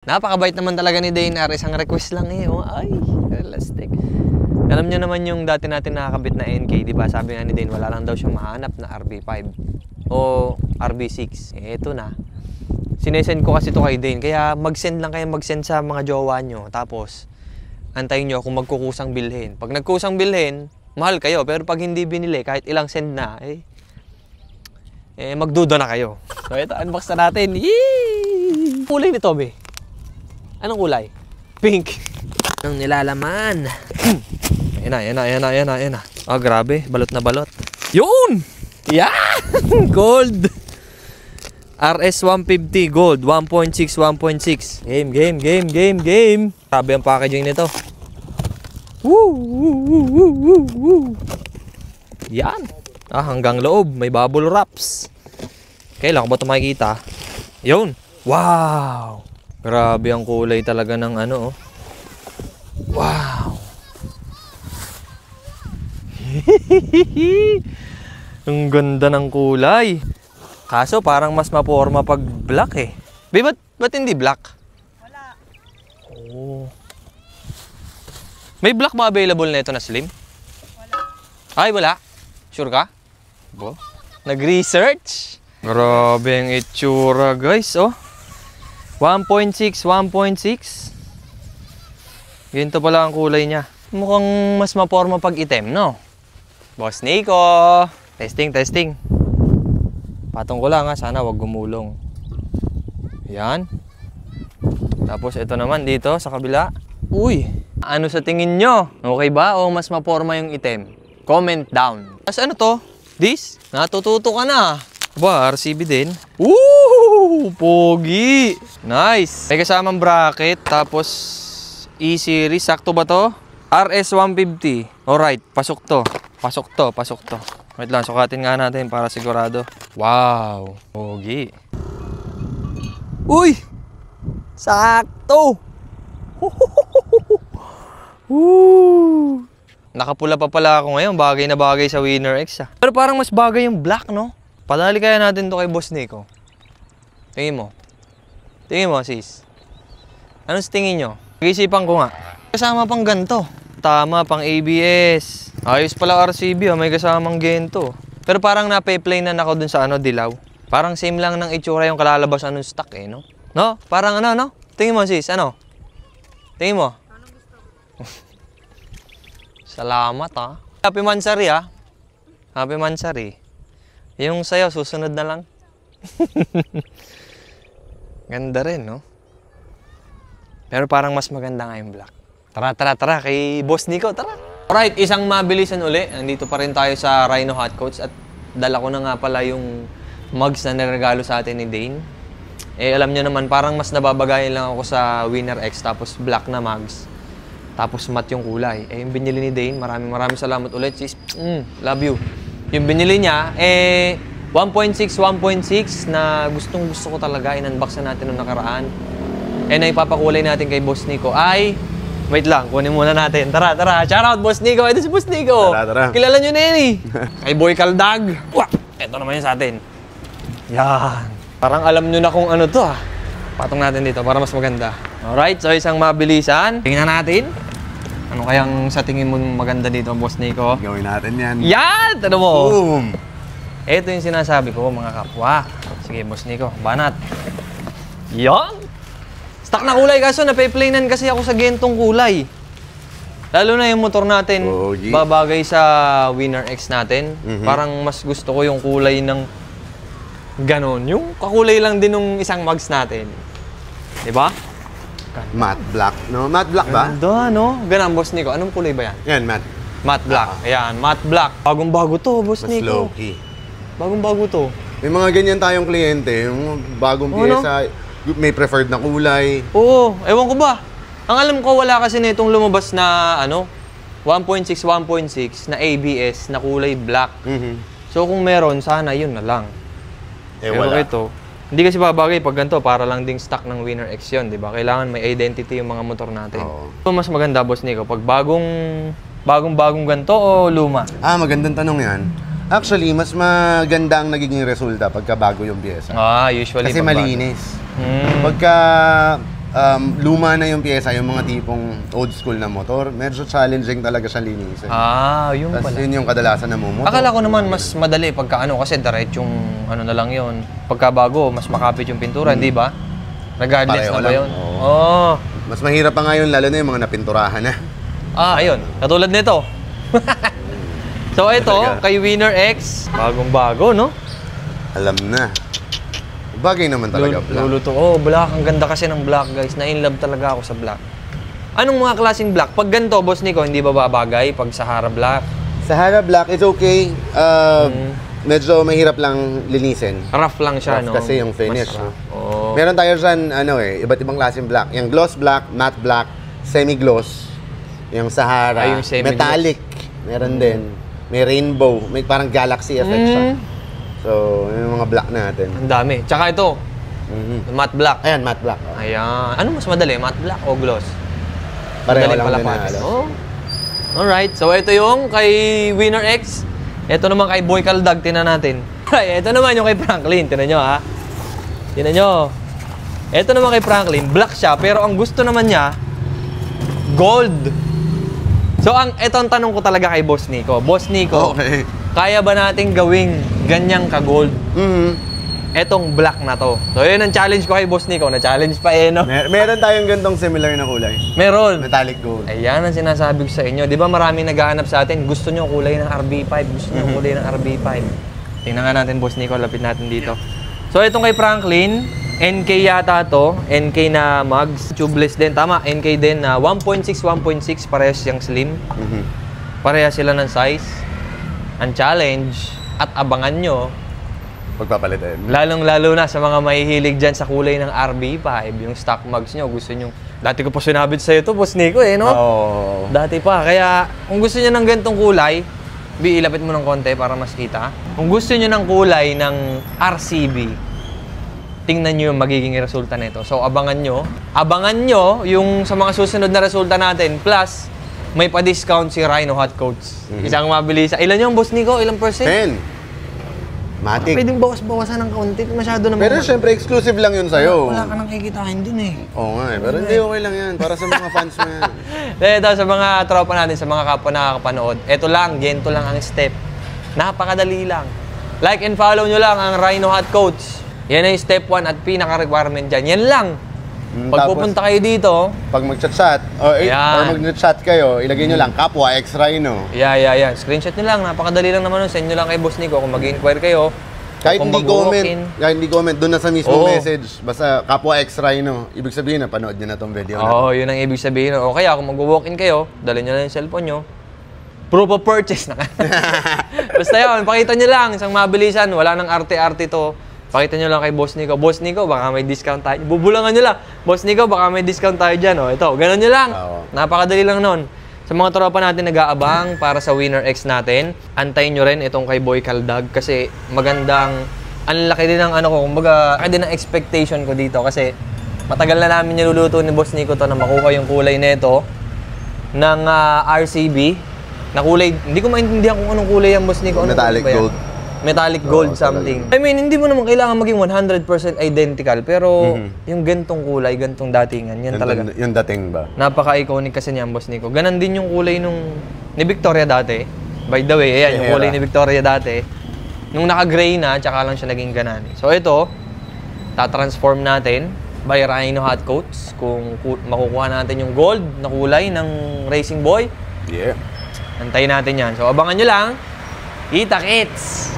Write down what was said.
Napakabait naman talaga ni Daynar. Isang request lang eh. Oh, ay, elastic. Alam niyo naman yung dati natin nakakabit na NK, di ba? Sabi nga ni Dane, wala lang daw siyang mahanap na RB5 o RB6. Eh, eto na. Sinesend ko kasi to kay Dane. Kaya mag-send lang kayo, mag-send sa mga jowa nyo. Tapos, antayin nyo kung magkukusang bilhin. Pag nagkusang bilhin, mahal kayo. Pero pag hindi binili, kahit ilang send na, magduda na kayo. So, ito, unbox na natin. Yee! Kulay nito, be. Anong kulay? Pink. Ang nilalaman. Ayan na. Ah, grabe. Balot na balot. Yun! Yeah! Gold! RS150 Gold. 1.6, 1.6. Game. Grabe ang packaging nito. Woo! Yan. Ah, hanggang loob. May bubble wraps. Kailan ko ba ito makikita? Yun. Wow! Grabe ang kulay talaga ng ano, oh. Wow! Ang ganda ng kulay. Kaso parang mas maporma pag black eh. Ba't hindi black? Wala. Oh. May black ba available na ito na slim? Wala. Ay, wala. Sure ka? Bo? Nag-research? Grabe ang itsura, guys, oh. 1.6, 1.6. Ganito pala ang kulay niya. Mukhang mas maporma pag item, no? Boss Nico! Testing. Patong ko lang ha, sana wag gumulong. Yan. Tapos ito naman dito sa kabila. Uy! Ano sa tingin nyo? Okay ba o mas maporma yung item? Comment down. As ano to? This? Natututo ka na. Ba, RCB din. Woo! Pogi! Nice! May kasamang bracket, tapos E-series. Sakto ba to? RS150. Alright, pasok to. Wait lang, sukatin nga natin para sigurado. Wow! Pogi! Uy! Sakto! Woo! Nakapula pa pala ako ngayon. Bagay na bagay sa Winner X ah. Pero parang mas bagay yung black, no? Padali kaya natin to kay Boss Nico. Tingin mo, sis. Anong tingin nyo? Pag-isipan ko nga. Kasama pang ganto. Tama, pang ABS. Ayos pala RCB, oh. May kasamang gento. Pero parang nape-play na ako dun sa ano, dilaw. Parang same lang ng itsura yung kalalabasan ng stock eh, no? No? Parang ano, no? Tingin mo, sis. Ano? Tingin mo? Anong gusto mo? Salamat, ha? Happy Mansari, ha? Happy Mansari. Yung sayo, susunod na lang. Ganda rin, no? Pero parang mas maganda nga yung black. Tara, kay Boss Nico, tara. Alright, isang mabilisan uli. Nandito pa rin tayo sa Rhino Hot Coats at dala ko na nga pala yung mugs na niregalo sa atin ni Dane. Eh, alam nyo naman, parang mas nababagayan lang ako sa Winner X tapos black na mugs. Tapos matte yung kulay. Eh, yung binili ni Dane, maraming salamat ulit, sis. Love you. Yung binili niya, 1.6 na gustong-gusto ko talaga. In-unbox na natin nung nakaraan. Na ipapakulay natin kay Boss Nico ay... Wait lang, kunin muna natin. Tara. Shoutout, Boss Nico. Ito si Boss Nico. Tara. Kilala nyo na yun eh. Kay Boy Kaldag. Wah! Ito naman yun sa atin. Yan. Parang alam nyo na kung ano to ah. Patong natin dito para mas maganda. Alright, so isang mabilisan. Tingnan natin. Ano kayang sa tingin mo maganda dito, Boss Nico? Gawin natin yan. Yan! Ano mo? Boom! Ito yung sinasabi ko, mga kapwa. Sige, Boss Nico. Banat. Yan! Stock na kulay kaso nape-plainan kasi ako sa gentong kulay. Lalo na yung motor natin, babagay sa Winner X natin. Parang mas gusto ko yung kulay ng ganon. Yung kakulay lang din ng isang mugs natin. Diba? Matte black, no? Matte black ba? Ganda, no? Ganun, Boss Nico. Anong kulay ba yan? Yan, matte. Matte black. Ayan, matte black. Bagong-bago to, Boss Mas Nico. low-key. Bagong-bago to. May mga ganyan tayong kliyente, yung bagong pyesa, may preferred na kulay. Oo, ewan ko ba? Ang alam ko, wala kasi nitong lumabas na, 1.6 na ABS na kulay black. So kung meron, sana yun na lang. Pero wala. ito, hindi kasi babagay pag ganito, para lang ding stock ng Winner X yun, di ba? Kailangan may identity yung mga motor natin. So mas maganda, Boss Nico, pag bagong ganito o luma? Magandang tanong yan. Actually, mas maganda ang nagiging resulta pagka bago yung pyesa. Usually Kasi pag malinis. Pagka luma na yung pyesa, yung mga tipong old school na motor, medyo challenging talaga siya linisin. Yun Tapos pala. yun yung kadalasan na motor. Akala ko naman mas madali pagka kasi direct yung ano na lang yun. Pagka bago, mas makapit yung pintura, hindi ba? Regardless Pareho na ba lang, yun? oo. Oo. Mas mahirap pa ngayon, lalo na yung mga napinturahan na. Ayun. Katulad nito. So ito, Talaga. kay Winner X, bagong-bago, no? Alam na. Bagay naman talaga, black. Luluto. Black. Ang ganda kasi ng black, guys. Na-inlove talaga ako sa black. Anong mga klaseng black? Pag ganito, boss Nico, hindi ba babagay? Pag Sahara black? Sahara black is okay. Medyo mahirap lang linisin. Rough lang siya, Rough no? kasi yung finish, Mas rough. no? Oo. Meron tayo dyan, iba't ibang klaseng black. Yung gloss black, matte black, semi-gloss. Yung Sahara, Yung semi-gloss. metallic. Meron din. May rainbow. May parang galaxy effect siya. So, yun yung mga black natin. Ang dami. Tsaka ito, matte black. Ayan, matte black. Ayan. Ano mas madali? Matte black o gloss? Pareho Madaling lang din palapatin. halos. Oh. Alright. So, ito yung kay Winner X. Ito naman kay Boy Kaldag. Tinan natin. Ito naman yung kay Franklin. Tinan nyo, ha? Tinan nyo. Ito naman kay Franklin. Black siya. Pero ang gusto naman niya, gold. So, ito ang tanong ko talaga kay Boss Nico. Boss Nico, Okay. kaya ba nating gawing ganyang ka-gold? Etong black na to. So, yun ang challenge ko kay Boss Nico. Na-challenge pa no? Meron tayong gantong similar na kulay. Meron. Metallic gold. Ayan ang sinasabi ko sa inyo. Di ba maraming naghahanap sa atin, gusto nyo kulay ng RB5, gusto nyo kulay ng RB5. Tingnan nga natin, Boss Nico, lapit natin dito. So, itong kay Franklin, NK yata to, NK na mugs, tubeless din, tama, NK din na 1.6, 1.6, parehas yung slim. Parehas sila ng size. Ang challenge, at abangan nyo, Pagpapalitin. lalong-lalo na sa mga mahihilig dyan sa kulay ng RB5, yung stock mugs nyo, gusto nyo. Dati ko pa sinabit sa'yo to, Boss Nico, no? Oo. Dati pa. Kaya, kung gusto nyo ng ganitong kulay, ilapit mo ng konti para mas kita. Kung gusto nyo ng kulay ng RCB, tingnan nyo yung magiging resulta nito. So, abangan nyo. Abangan nyo yung sa mga susunod na resulta natin. Plus, may pa-discount si Rhino Hot Coats. Isang mabilis. Ilan yung, Boss Nico? Ilang percent? 10. Matic. Pwedeng bawas-bawasan ng kaunti. Masyado naman. Pero syempre, exclusive lang yun sa'yo. Wala ka nang kikitain dun eh. Oo nga Pero hindi okay lang yan. Para sa mga fans mo yan. Ito, sa mga tropa natin, sa mga kapwa nakakapanood, ito lang, gento lang ang step. Napakadali lang. Like and follow nyo lang ang Rhino Hot Coats. Yan ay step 1 at pinaka-requirement dyan. Yan lang. Pag Tapos, pupunta kayo dito, pag mag-chat-chat, or mag-chat kayo, ilagay nyo lang, Kapwa X Rhino. yeah. Screenshot nyo lang. Napakadali lang naman nun. Send nyo lang kay Boss Nico kung mag-inquire kayo. Kahit Kung hindi mag-walk-in. comment, doon na sa mismo Oo. message. Basta Kapwa X Rhino. Ibig sabihin, napanood nyo na tong video na. Oo, yun ang ibig sabihin. O kaya kung mag-walk-in kayo, dali nyo lang yung cellphone nyo. Proof of purchase na ka. Basta yun, pakita nyo lang. Isang mabilisan. Wala nang arte-arte to. Pakita nyo lang kay Boss Nico. Boss Nico, baka may discount tayo. Bubulangan nyo lang. Boss Nico, baka may discount tayo dyan. O, ito, ganun nyo lang. Oo. Napakadali lang nun. Sa mga tropa natin nag-aabang para sa Winner X natin, antayin nyo rin itong kay Boy Kaldag kasi magandang, ang laki din ng kumbaga, laki din ng expectation ko dito kasi matagal na namin niluluto ni Boss Nico to na makuha yung kulay nito ng RCB na kulay. Hindi ko maintindihan kung anong kulay yan, Boss Nico. Anong Metallic kulay ba yan? gold. Metallic gold something. I mean, hindi mo naman kailangan maging 100% identical, pero yung gantong kulay, gantong datingan, yan talaga. Yung dating ba? Napaka-iconic kasi niyan, Boss Nico. Ganon din yung kulay ni Victoria dati. By the way, ayan, yung Era. kulay ni Victoria dati. Nung naka-gray na, tsaka lang siya naging ganan. So ito, tatransform natin by Rhino Hot Coats. Kung makukuha natin yung gold na kulay ng Racing Boy, Yeah. antayin natin yan. So abangan nyo lang. Kita-kits!